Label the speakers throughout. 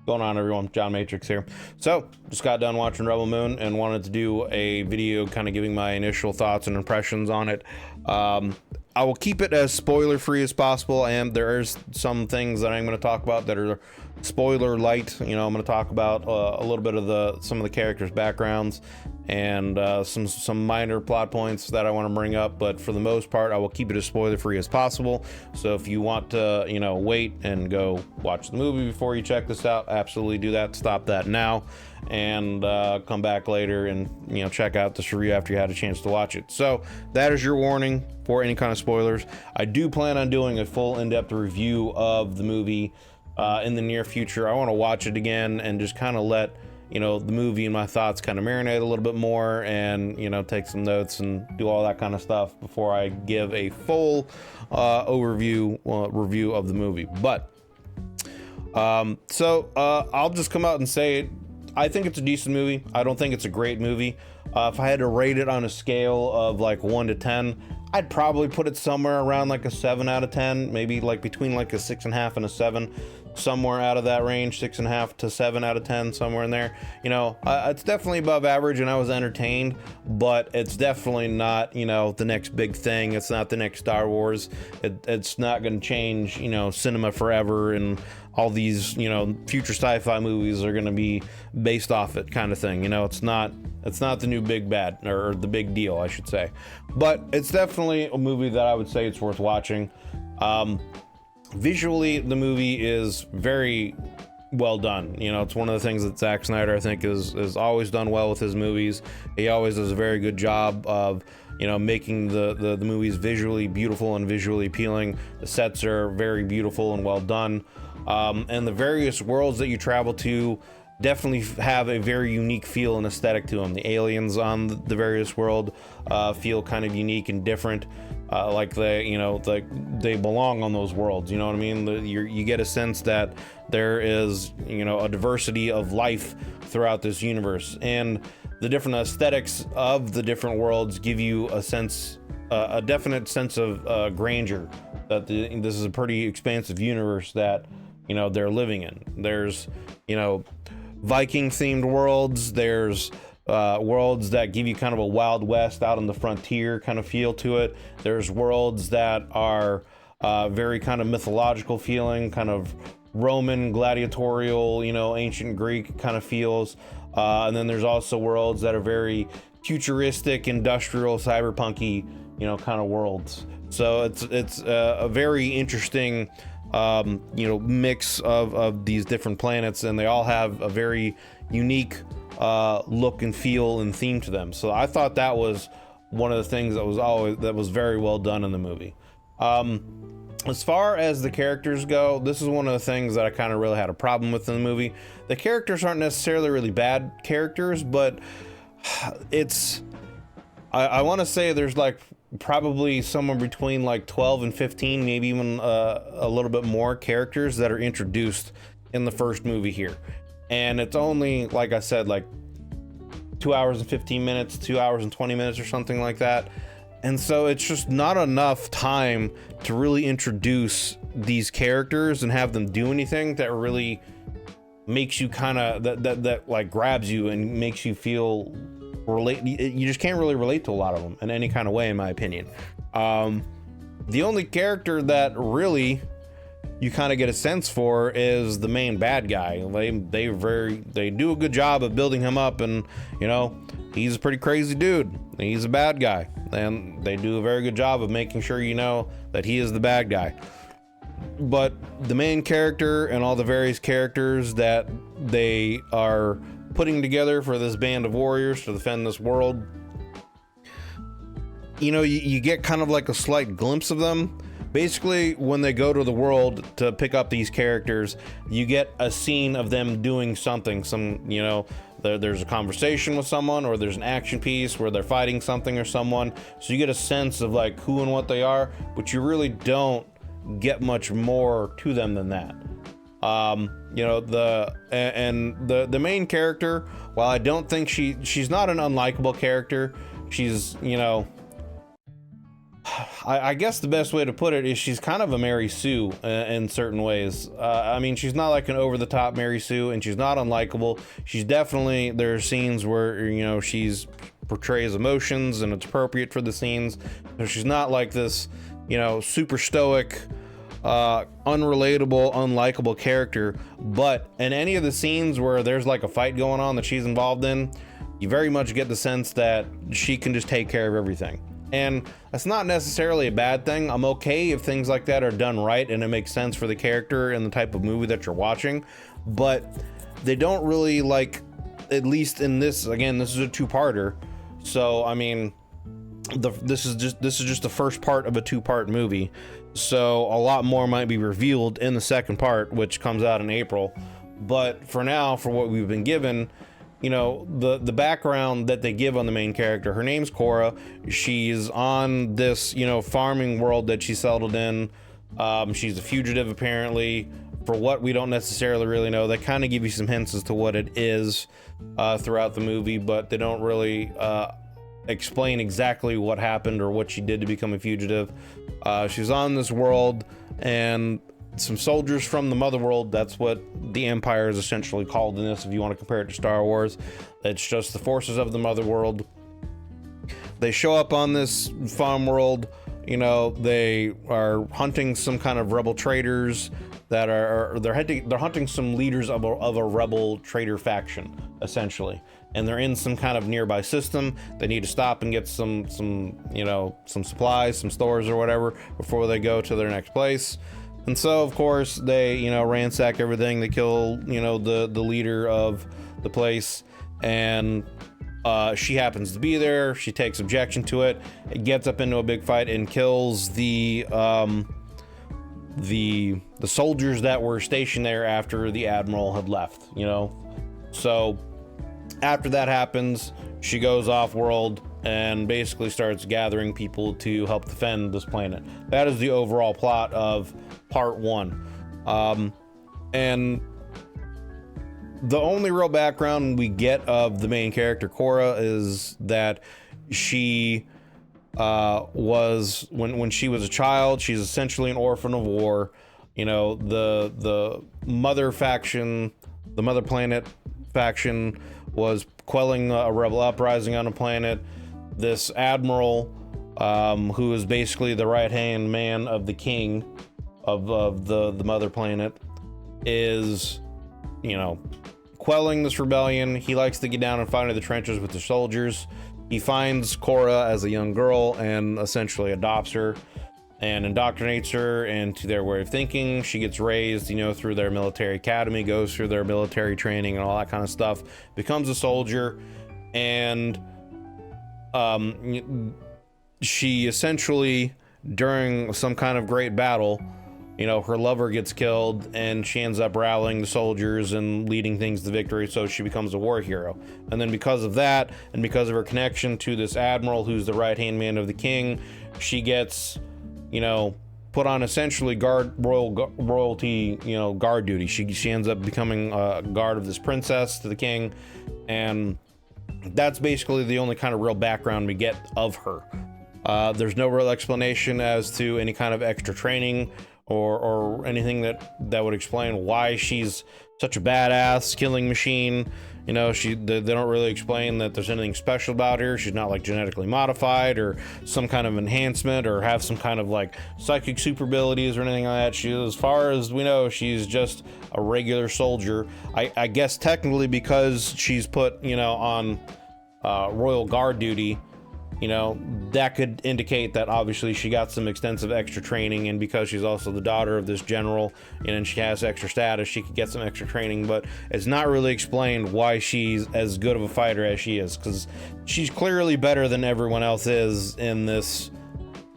Speaker 1: Going on, everyone? John Matrix here. So just got done watching Rebel Moon and wanted to do a video kind of giving my initial thoughts and impressions on it. I will keep it as spoiler free as possible, and there's some things that I'm going to talk about that are spoiler light. You know, I'm going to talk about a little bit of some of the characters' backgrounds and some minor plot points that I want to bring up, but for the most part I will keep it as spoiler free as possible. So if you want to, you know, wait and go watch the movie before you check this out, absolutely do that. Stop that now and come back later and, you know, check out this review after you had a chance to watch it. So that is your warning for any kind of spoilers. I do plan on doing a full in-depth review of the movie in the near future. I want to watch it again and just kind of let, you know, the movie and my thoughts kind of marinate a little bit more, and, you know, take some notes and do all that kind of stuff before I give a full review of the movie. But I'll just come out and say I think it's a decent movie. I don't think it's a great movie. If I had to rate it on a scale of like 1 to 10, I'd probably put it somewhere around like a 7 out of 10, maybe like between like a 6.5 and a 7, somewhere out of that range, 6.5 to 7 out of 10, somewhere in there. You know, it's definitely above average, and I was entertained, but it's definitely not, you know, the next big thing. It's not the next Star Wars. It's not going to change, you know, cinema forever, and all these, you know, future sci-fi movies are going to be based off it, kind of thing. You know, it's not the new big bad, or the big deal, I should say. But it's definitely a movie that I would say it's worth watching. Visually, the movie is very well done. You know, it's one of the things that Zack Snyder, I think, is always done well with his movies. He always does a very good job of, you know, making the movies visually beautiful and visually appealing. The sets are very beautiful and well done. And the various worlds that you travel to definitely have a very unique feel and aesthetic to them. The aliens on the various world feel kind of unique and different, like they belong on those worlds. You know what I mean? You get a sense that there is, you know, a diversity of life throughout this universe, and the different aesthetics of the different worlds give you a sense, a definite sense of grandeur, that this is a pretty expansive universe that, you know, they're living in. There's, you know, Viking themed worlds. There's worlds that give you kind of a Wild West, out on the frontier kind of feel to it. There's worlds that are very kind of mythological feeling, kind of Roman gladiatorial, you know, ancient Greek kind of feels. And then there's also worlds that are very futuristic, industrial, cyberpunky, you know, kind of worlds. So it's a very interesting, you know, mix of these different planets, and they all have a very unique look and feel and theme to them. So I thought that was one of the things that was very well done in the movie. As far as the characters go, this is one of the things that I kind of really had a problem with in the movie. The characters aren't necessarily really bad characters, but I want to say there's like probably somewhere between like 12 and 15, maybe even a little bit more characters that are introduced in the first movie here. And it's only, like I said, like 2 hours and 15 minutes, 2 hours and 20 minutes or something like that. And so it's just not enough time to really introduce these characters and have them do anything that really makes you kind of, that like grabs you and makes you feel you just can't really relate to a lot of them in any kind of way, in my opinion. The only character that really you kind of get a sense for is the main bad guy. They do a good job of building him up, and, you know, he's a pretty crazy dude. He's a bad guy, and they do a very good job of making sure you know that he is the bad guy. But the main character and all the various characters that they are putting together for this band of warriors to defend this world, you know, you get kind of like a slight glimpse of them. Basically, when they go to the world to pick up these characters, you get a scene of them doing something. You know, there's a conversation with someone, or there's an action piece where they're fighting something or someone. So you get a sense of like who and what they are, but you really don't get much more to them than that. You know, the main character, while I don't think she's not an unlikable character, she's, you know, I guess the best way to put it is she's kind of a Mary Sue in certain ways. I mean, she's not like an over-the-top Mary Sue, and she's not unlikable. She's definitely, there are scenes where, you know, she's portrays emotions and it's appropriate for the scenes. So she's not like this, you know, super stoic, unrelatable, unlikable character. But in any of the scenes where there's like a fight going on that she's involved in, you very much get the sense that she can just take care of everything. And that's not necessarily a bad thing. I'm okay if things like that are done right and it makes sense for the character and the type of movie that you're watching, but they don't really, like, at least in this, again, this is a two-parter. So, I mean, this is just the first part of a two-part movie. So a lot more might be revealed in the second part, which comes out in April. But for now, for what we've been given, you know, the background that they give on the main character, her name's Cora. She's on this, you know, farming world that she settled in. She's a fugitive, apparently. For what, we don't necessarily really know. They kind of give you some hints as to what it is throughout the movie, but they don't really explain exactly what happened or what she did to become a fugitive. She's on this world, and some soldiers from the mother world, that's what the Empire is essentially called in this, if you want to compare it to Star Wars. It's just the forces of the mother world. They show up on this farm world. You know, they are hunting some kind of rebel traders that they're hunting some leaders of a rebel trader faction, essentially, and they're in some kind of nearby system. They need to stop and get some you know, some supplies, some stores or whatever before they go to their next place. And so, of course, they, you know, ransack everything. They kill, you know, the leader of the place, and she happens to be there. She takes objection to it. It gets up into a big fight and kills the soldiers that were stationed there after the admiral had left, you know. So after that happens, she goes off world and basically starts gathering people to help defend this planet. That is the overall plot of part one. And the only real background we get of the main character, Cora, is that she was, when she was a child, she's essentially an orphan of war. You know, the mother faction, the mother planet faction, was quelling a rebel uprising on a planet. This admiral, who is basically the right-hand man of the king of the mother planet, is, you know, quelling this rebellion. He likes to get down and fight in the trenches with the soldiers. He finds Cora as a young girl and essentially adopts her and indoctrinates her into their way of thinking. She gets raised, you know, through their military academy, goes through their military training and all that kind of stuff, becomes a soldier, and she essentially, during some kind of great battle, you know, her lover gets killed, and she ends up rallying the soldiers and leading things to victory, so she becomes a war hero. And then because of that, and because of her connection to this admiral who's the right-hand man of the king, she gets, you know, put on essentially royalty, you know, guard duty. She ends up becoming a guard of this princess to the king, and that's basically the only kind of real background we get of her. There's no real explanation as to any kind of extra training or anything that would explain why she's such a badass killing machine. You know, they don't really explain that there's anything special about her. She's not like genetically modified or some kind of enhancement or have some kind of like psychic super abilities or anything like that. She, as far as we know, she's just a regular soldier. I guess technically, because she's put, you know, on royal guard duty, you know, that could indicate that obviously she got some extensive extra training, and because she's also the daughter of this general, and she has extra status, she could get some extra training. But it's not really explained why she's as good of a fighter as she is, because she's clearly better than everyone else is in this,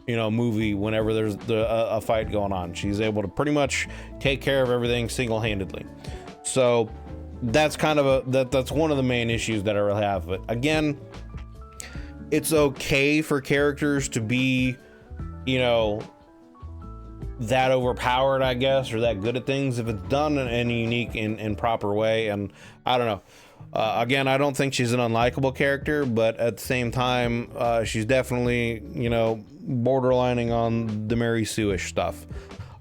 Speaker 1: you know, movie. Whenever there's a fight going on, she's able to pretty much take care of everything single-handedly. So that's kind of that's one of the main issues that I really have. But again, it's okay for characters to be, you know, that overpowered, I guess, or that good at things, if it's done in a unique and proper way. And I don't know, Again, I don't think she's an unlikable character, but at the same time, she's definitely, you know, borderlining on the Mary Sue-ish stuff.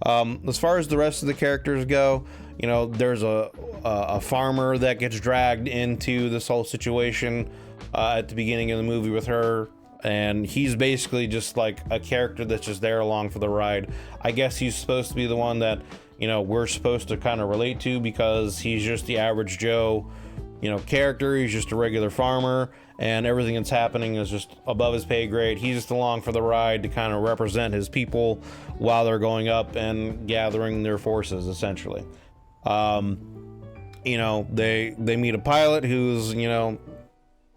Speaker 1: As far as the rest of the characters go, you know, there's a farmer that gets dragged into this whole situation at the beginning of the movie with her, and he's basically just like a character that's just there along for the ride. I guess he's supposed to be the one that, you know, we're supposed to kind of relate to, because he's just the average Joe, you know, character. He's just a regular farmer, and everything that's happening is just above his pay grade. He's just along for the ride to kind of represent his people while they're going up and gathering their forces, essentially. You know, they meet a pilot who's, you know,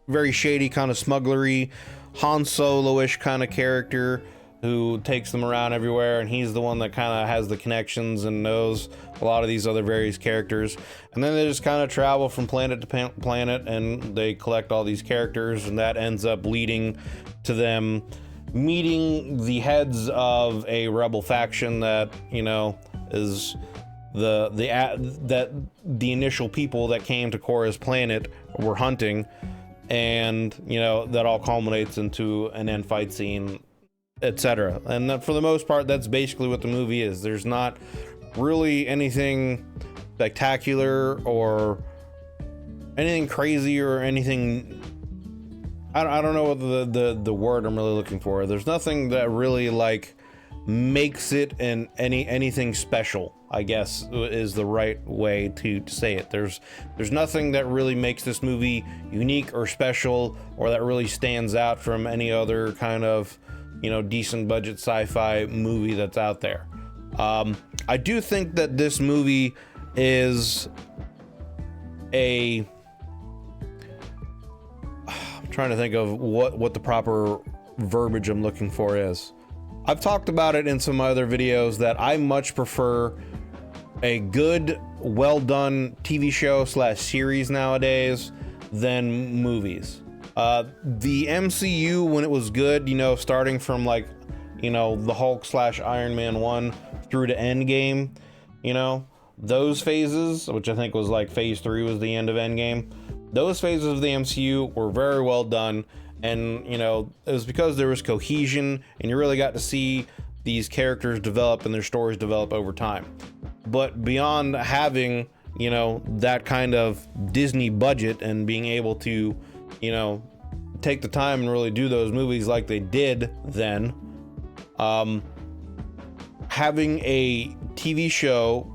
Speaker 1: very shady, kind of smugglery, Han Solo-ish kind of character, who takes them around everywhere, and he's the one that kind of has the connections and knows a lot of these other various characters. And then they just kind of travel from planet to planet, and they collect all these characters, and that ends up leading to them meeting the heads of a rebel faction that, you know, is the initial people that came to Korra's planet were hunting, and, you know, that all culminates into an end fight scene, etc. And for the most part, that's basically what the movie is. There's not really anything spectacular or anything crazy or anything. I don't know what the word I'm really looking for. There's nothing that really like makes it anything special, I guess is the right way to say it. There's nothing that really makes this movie unique or special, or that really stands out from any other kind of, you know, decent budget sci-fi movie that's out there. I do think that this movie is I'm trying to think of what the proper verbiage I'm looking for is. I've talked about it in some other videos that I much prefer a good, well done TV show / series nowadays than movies. The MCU, when it was good, you know, starting from like, you know, the Hulk / Iron Man 1 through to Endgame, you know, those phases, which I think was like phase 3 was the end of Endgame, those phases of the MCU were very well done. And, you know, it was because there was cohesion, and you really got to see these characters develop and their stories develop over time. But beyond having, you know, that kind of Disney budget and being able to, you know, take the time and really do those movies like they did then, having a TV show,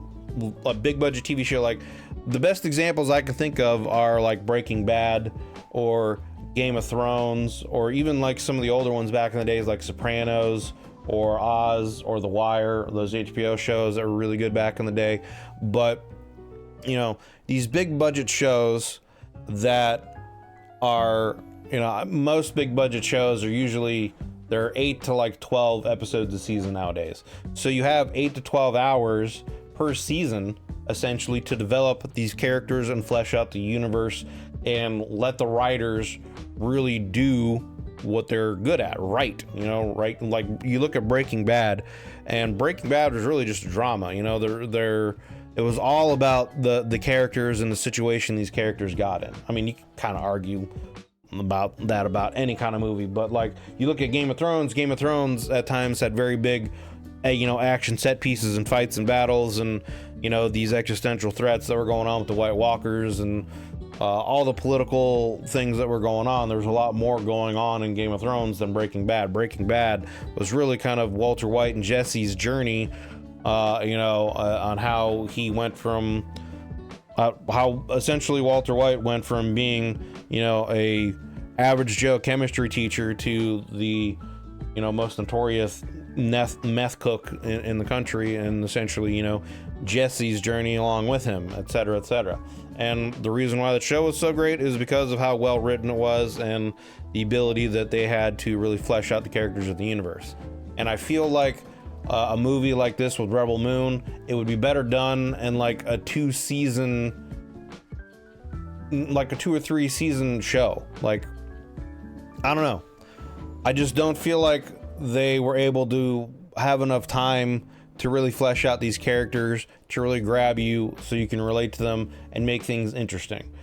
Speaker 1: a big budget TV show, like the best examples I can think of are like Breaking Bad or Game of Thrones, or even like some of the older ones back in the days like Sopranos or Oz or The Wire, those HBO shows that were really good back in the day. But, you know, these big budget shows that are, you know, most big budget shows are usually, they're 8 to like 12 episodes a season nowadays. So you have 8 to 12 hours per season essentially to develop these characters and flesh out the universe and let the writers really do what they're good at, right? You know, right? Like you look at Breaking Bad, and Breaking Bad was really just a drama. You know, it was all about the characters and the situation these characters got in. I mean, you can kind of argue about that about any kind of movie, but like you look at Game of Thrones at times had very big, you know, action set pieces and fights and battles, and, you know, these existential threats that were going on with the White Walkers and all the political things that were going on. There's a lot more going on in Game of Thrones than Breaking Bad. Breaking Bad was really kind of Walter White and Jesse's journey, you know, on how he went from, how essentially Walter White went from being, you know, a average Joe chemistry teacher to the, you know, most notorious meth cook in the country, and essentially, you know, Jesse's journey along with him, etc., etc. And the reason why the show was so great is because of how well written it was and the ability that they had to really flesh out the characters of the universe. And I feel like a movie like this with Rebel Moon, it would be better done in like a 2 or 3 season show. Like, I don't know. I just don't feel like they were able to have enough time to really flesh out these characters, to really grab you so you can relate to them and make things interesting.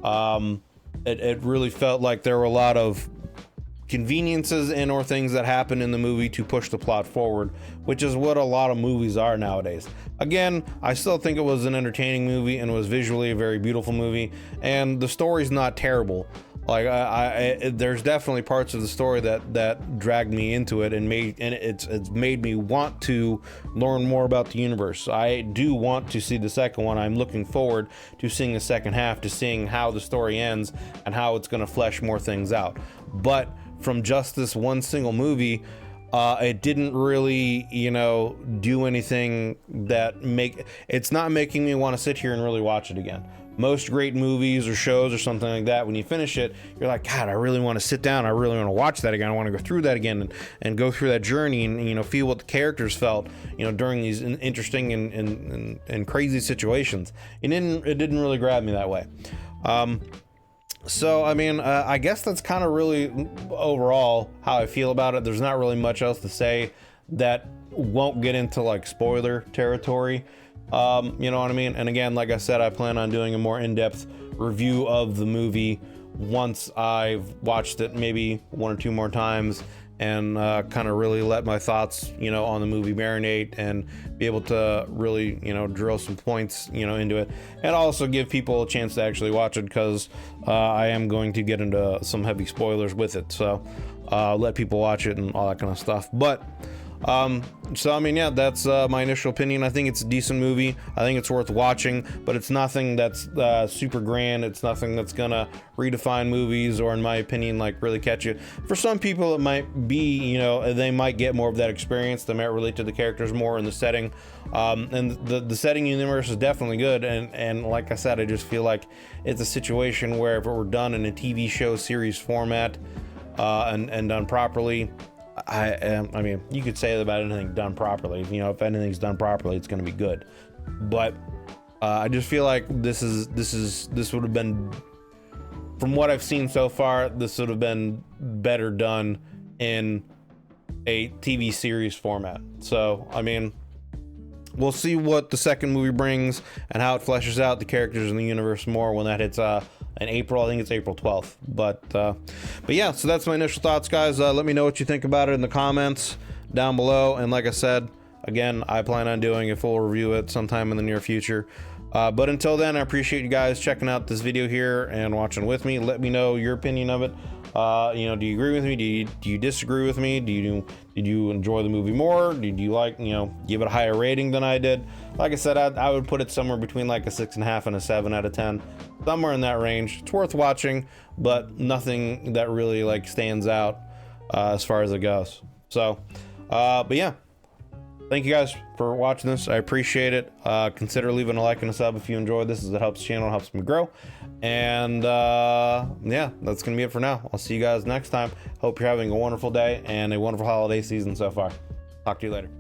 Speaker 1: It really felt like there were a lot of conveniences and or things that happen in the movie to push the plot forward, which is what a lot of movies are nowadays. Again, I still think it was an entertaining movie and was visually a very beautiful movie, and the story's not terrible. Like there's definitely parts of the story that dragged me into it and it's made me want to learn more about the universe. I do want to see the second one. I'm looking forward to seeing the second half, to seeing how the story ends and how it's going to flesh more things out. But from just this one single movie, it didn't really, do anything that it's not making me want to sit here and really watch it again. Most great movies or shows or something like that, when you finish it, you're like, God, I really want to sit down. I really want to watch that again. I want to go through that again and go through that journey and, feel what the characters felt, during these interesting and crazy situations. It didn't really grab me that way. So, I mean, I guess that's kind of really overall how I feel about it. There's not really much else to say that won't get into like spoiler territory. You know what I mean? And again, like I said, I plan on doing a more in-depth review of the movie once I've watched it maybe one or two more times and kind of really let my thoughts, on the movie marinate and be able to really, drill some points, into it, and also give people a chance to actually watch it, because I am going to get into some heavy spoilers with it. So let people watch it and all that kind of stuff. But so I mean, yeah, that's my initial opinion. I think it's a decent movie. I think it's worth watching, but it's nothing that's super grand. It's nothing that's gonna redefine movies or, in my opinion, like really catch you. For some people, it might be, they might get more of that experience. They might relate to the characters more in the setting, and the setting universe is definitely good. And like I said, I just feel like it's a situation where if it were done in a TV show series format and done properly. I mean, you could say that about anything done properly. If anything's done properly, it's going to be good. But I just feel like this would have been, from what I've seen so far, this would have been better done in a TV series format. So, I mean, we'll see what the second movie brings and how it fleshes out the characters in the universe more when that hits in April. I think it's April 12th. But yeah, so that's my initial thoughts, guys. Let me know what you think about it in the comments down below. And like I said, again, I plan on doing a full review of it sometime in the near future. But until then, I appreciate you guys checking out this video here and watching with me. Let me know your opinion of it. Do you agree with me? Do you disagree with me? Did you enjoy the movie more? Did you give it a higher rating than I did? Like I said, I would put it somewhere between like a 6.5 and a 7 out of 10, somewhere in that range. It's worth watching, but nothing that really stands out as far as it goes. So, but yeah. Thank you guys for watching this. I appreciate it. Consider leaving a like and a sub if you enjoyed this, as it helps the channel, helps me grow. And yeah, that's gonna be it for now. I'll see you guys next time. Hope you're having a wonderful day and a wonderful holiday season so far. Talk to you later.